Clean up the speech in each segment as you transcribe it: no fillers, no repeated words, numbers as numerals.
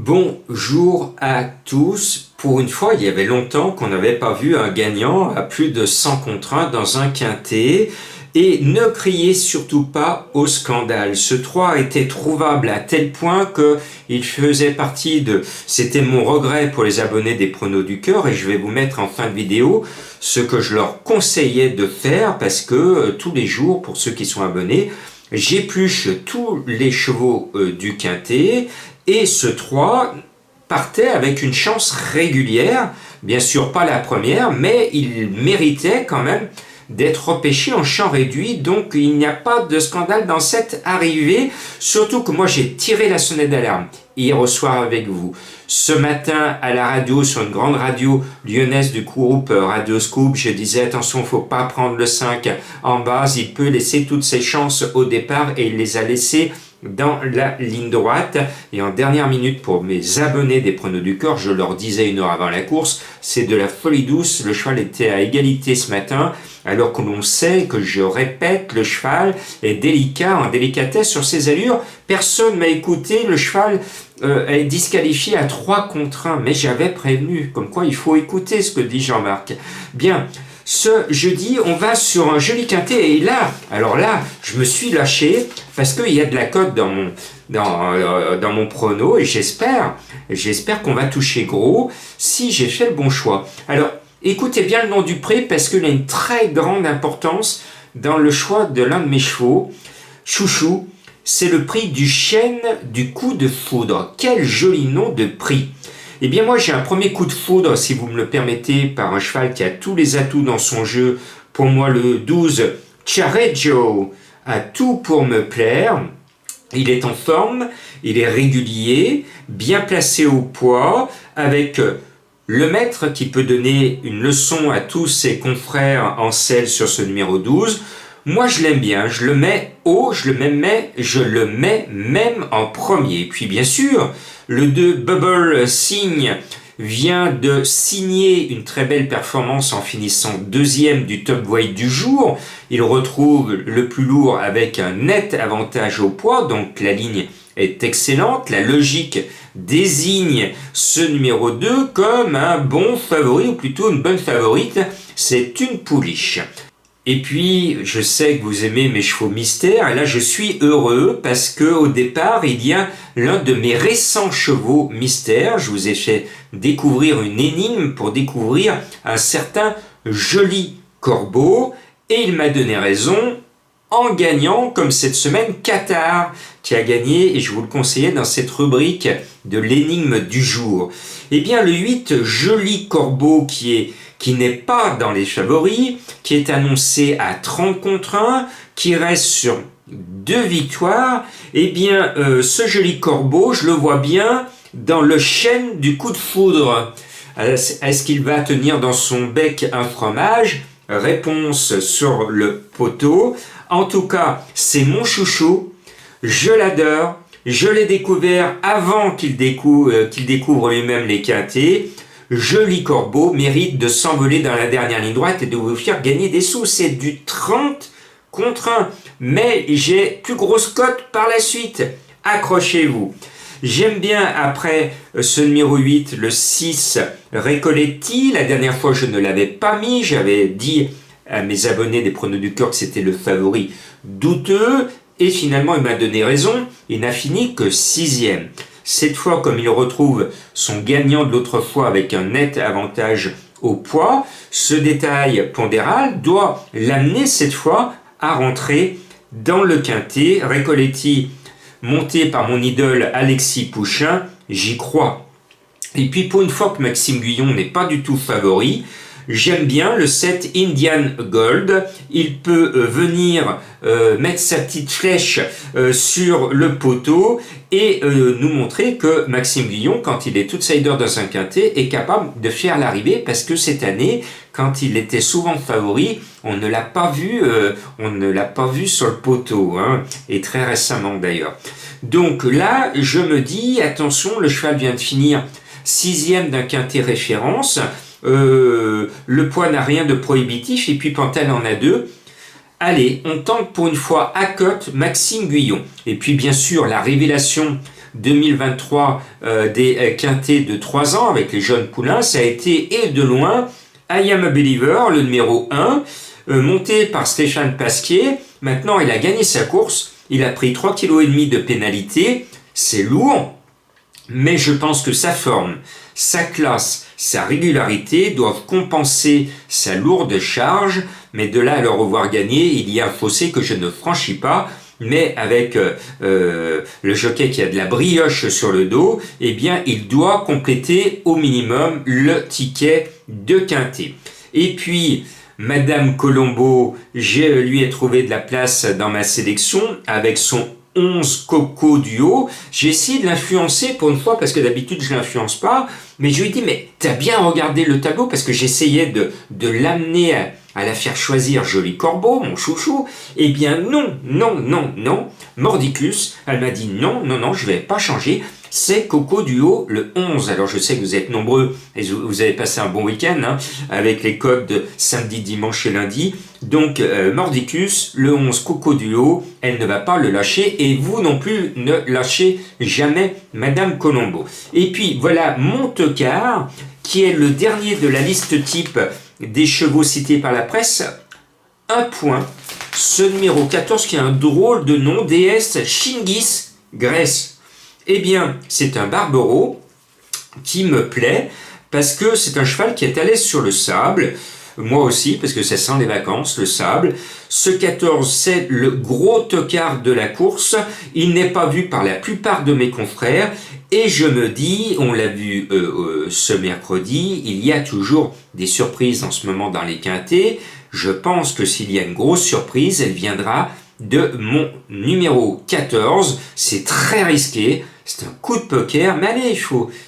Bonjour à tous. Pour une fois, il y avait longtemps qu'on n'avait pas vu un gagnant à plus de 100 contre 1 dans un quintet. Et ne criez surtout pas au scandale. Ce 3 était trouvable à tel point que il faisait partie de... C'était mon regret pour les abonnés des pronos du cœur et je vais vous mettre en fin de vidéo ce que je leur conseillais de faire parce que tous les jours, pour ceux qui sont abonnés, j'épluche tous les chevaux du quintet et ce 3 partait avec une chance régulière. Bien sûr, pas la première, mais il méritait quand même d'être repêché en champ réduit, donc il n'y a pas de scandale dans cette arrivée, surtout que moi j'ai tiré la sonnette d'alarme hier soir avec vous. Ce matin à la radio, sur une grande radio lyonnaise du groupe Radio Scoop, je disais attention, faut pas prendre le 5 en base, il peut laisser toutes ses chances au départ et il les a laissées dans la ligne droite. Et en dernière minute, pour mes abonnés des pronos du cœur, je leur disais une heure avant la course, c'est de la folie douce, le cheval était à égalité ce matin, alors que l'on sait que, je répète, le cheval est délicat, en délicatesse sur ses allures. Personne m'a écouté, le cheval est disqualifié à 3 contre 1, mais j'avais prévenu, comme quoi il faut écouter ce que dit Jean-Marc. Bien, ce jeudi, on va sur un joli quintet, et là, alors là, je me suis lâché, parce qu'il y a de la cote dans mon prono, et j'espère qu'on va toucher gros, si j'ai fait le bon choix. Alors, écoutez bien le nom du prix, parce qu'il a une très grande importance dans le choix de l'un de mes chevaux. Chouchou, c'est le prix du chêne du coup de foudre. Quel joli nom de prix! Eh bien moi j'ai un premier coup de foudre, si vous me le permettez, par un cheval qui a tous les atouts dans son jeu. Pour moi le 12, Chareggio, a tout pour me plaire. Il est en forme, il est régulier, bien placé au poids, avec le maître qui peut donner une leçon à tous ses confrères en selle sur ce numéro 12. Moi, je l'aime bien, je le mets haut, je le mets même en premier. Puis bien sûr, le 2 Bubble Signe vient de signer une très belle performance en finissant deuxième du top weight du jour. Il retrouve le plus lourd avec un net avantage au poids, donc la ligne est excellente. La logique désigne ce numéro 2 comme un bon favori, ou plutôt une bonne favorite. C'est une pouliche. Et puis, je sais que vous aimez mes chevaux mystères, et là je suis heureux parce que au départ, il y a l'un de mes récents chevaux mystères. Je vous ai fait découvrir une énigme pour découvrir un certain Joli Corbeau, et il m'a donné raison en gagnant, comme cette semaine, Qatar, qui a gagné, et je vous le conseillais dans cette rubrique de l'énigme du jour. Eh bien, le 8 Joli Corbeau, qui n'est pas dans les favoris, qui est annoncé à 30 contre 1, qui reste sur 2 victoires, eh bien, ce Joli Corbeau, je le vois bien dans le chêne du coup de foudre. Est-ce qu'il va tenir dans son bec un fromage? Réponse sur le poteau. En tout cas, c'est mon chouchou, je l'adore, je l'ai découvert avant qu'il découvre lui-même les quintets. Joli Corbeau mérite de s'envoler dans la dernière ligne droite et de vous faire gagner des sous. C'est du 30 contre 1. Mais j'ai plus grosse cote par la suite. Accrochez-vous. J'aime bien, après ce numéro 8, le 6, Recoletti. La dernière fois, je ne l'avais pas mis. J'avais dit à mes abonnés des pronos du cœur que c'était le favori douteux. Et finalement, il m'a donné raison. Il n'a fini que 6e. Cette fois, comme il retrouve son gagnant de l'autre fois avec un net avantage au poids, ce détail pondéral doit l'amener cette fois à rentrer dans le quintet. Recoletti, monté par mon idole Alexis Pouchin, j'y crois. Et puis pour une fois que Maxime Guyon n'est pas du tout favori, j'aime bien le 7 Indian Gold. Il peut venir mettre sa petite flèche sur le poteau et nous montrer que Maxime Guyon, quand il est outsider dans un quintet, est capable de faire l'arrivée, parce que cette année, quand il était souvent favori, on ne l'a pas vu sur le poteau, hein, et très récemment d'ailleurs. Donc là, je me dis, attention, le cheval vient de finir 6e d'un quintet référence. Le poids n'a rien de prohibitif, et puis Pantel en a 2. Allez, on tente pour une fois à cote Maxime Guyon. Et puis bien sûr, la révélation 2023 des quintés de 3 ans avec les jeunes poulains, ça a été et de loin I Am a Believer, le numéro 1, monté par Stéphane Pasquier. Maintenant, il a gagné sa course, il a pris 3,5 kg de pénalité, c'est lourd, mais je pense que sa forme, sa classe, sa régularité doivent compenser sa lourde charge, mais de là à le revoir gagner, il y a un fossé que je ne franchis pas. Mais avec le jockey qui a de la brioche sur le dos, eh bien, il doit compléter au minimum le ticket de quintet. Et puis, Madame Colombo, je lui ai trouvé de la place dans ma sélection avec son 11 Coco Duo. J'ai essayé de l'influencer pour une fois parce que d'habitude je l'influence pas, mais je lui ai dit mais t'as bien regardé le tableau parce que j'essayais de l'amener à la faire choisir Joli Corbeau, mon chouchou. Eh bien non, Mordicus, elle m'a dit non, je vais pas changer. C'est Coco Duo le 11. Alors je sais que vous êtes nombreux et vous avez passé un bon week-end avec les codes de samedi, dimanche et lundi. Donc Mordicus, le 11 Coco Duo, elle ne va pas le lâcher et vous non plus ne lâchez jamais Madame Colombo. Et puis voilà Montecar qui est le dernier de la liste type des chevaux cités par la presse. Un point. Ce numéro 14 qui a un drôle de nom, DS Chingis Grèce. Eh bien, c'est un Barbero qui me plaît parce que c'est un cheval qui est à l'aise sur le sable. Moi aussi, parce que ça sent les vacances, le sable. Ce 14, c'est le gros tocard de la course. Il n'est pas vu par la plupart de mes confrères. Et je me dis, on l'a vu ce mercredi, il y a toujours des surprises en ce moment dans les quintets. Je pense que s'il y a une grosse surprise, elle viendra de mon numéro 14. C'est très risqué. C'est un coup de poker, mais allez,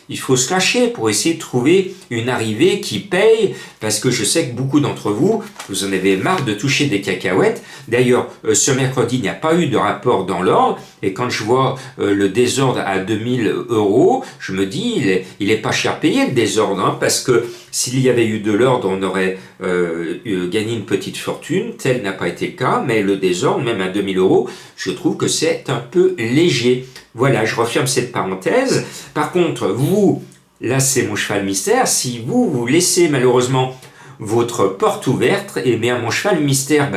il faut se lâcher pour essayer de trouver une arrivée qui paye, parce que je sais que beaucoup d'entre vous, vous en avez marre de toucher des cacahuètes. D'ailleurs, ce mercredi, il n'y a pas eu de rapport dans l'ordre, et quand je vois le désordre à 2000 €, je me dis, il est pas cher payé le désordre, parce que s'il y avait eu de l'ordre, on aurait gagné une petite fortune. Tel n'a pas été le cas, mais le désordre, même à 2000 €, je trouve que c'est un peu léger. Voilà, je referme cette parenthèse. Par contre, vous, là c'est mon cheval mystère, si vous laissez malheureusement votre porte ouverte, eh bien mon cheval mystère,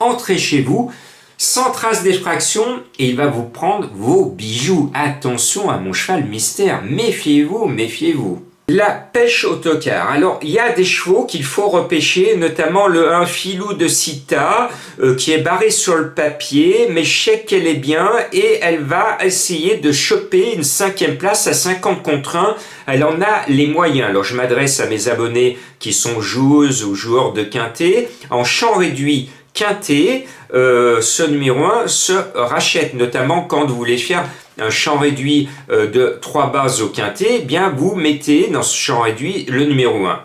entrez chez vous, sans trace d'effraction, et il va vous prendre vos bijoux. Attention à mon cheval mystère, méfiez-vous, méfiez-vous. La pêche au tocard. Alors, il y a des chevaux qu'il faut repêcher, notamment le 1 Filou de Cita, qui est barré sur le papier, mais je sais qu'elle est bien, et elle va essayer de choper une 5e place à 50 contre 1. Elle en a les moyens. Alors, je m'adresse à mes abonnés qui sont joueuses ou joueurs de quintet. En champ réduit quintet, ce numéro 1 se rachète, notamment quand vous voulez faire un champ réduit de 3 bases au quintet, eh bien vous mettez dans ce champ réduit le numéro 1.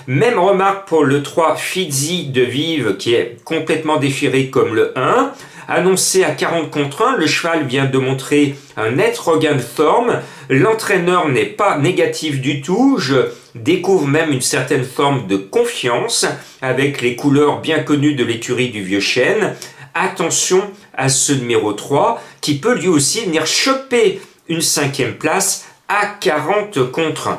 Même remarque pour le 3 Fizzy de Vive qui est complètement déchiré comme le 1. Annoncé à 40 contre 1, le cheval vient de montrer un net regain de forme. L'entraîneur n'est pas négatif du tout. Je découvre même une certaine forme de confiance avec les couleurs bien connues de l'écurie du Vieux Chêne. Attention à ce numéro 3 qui peut lui aussi venir choper une 5e place à 40 contre 1.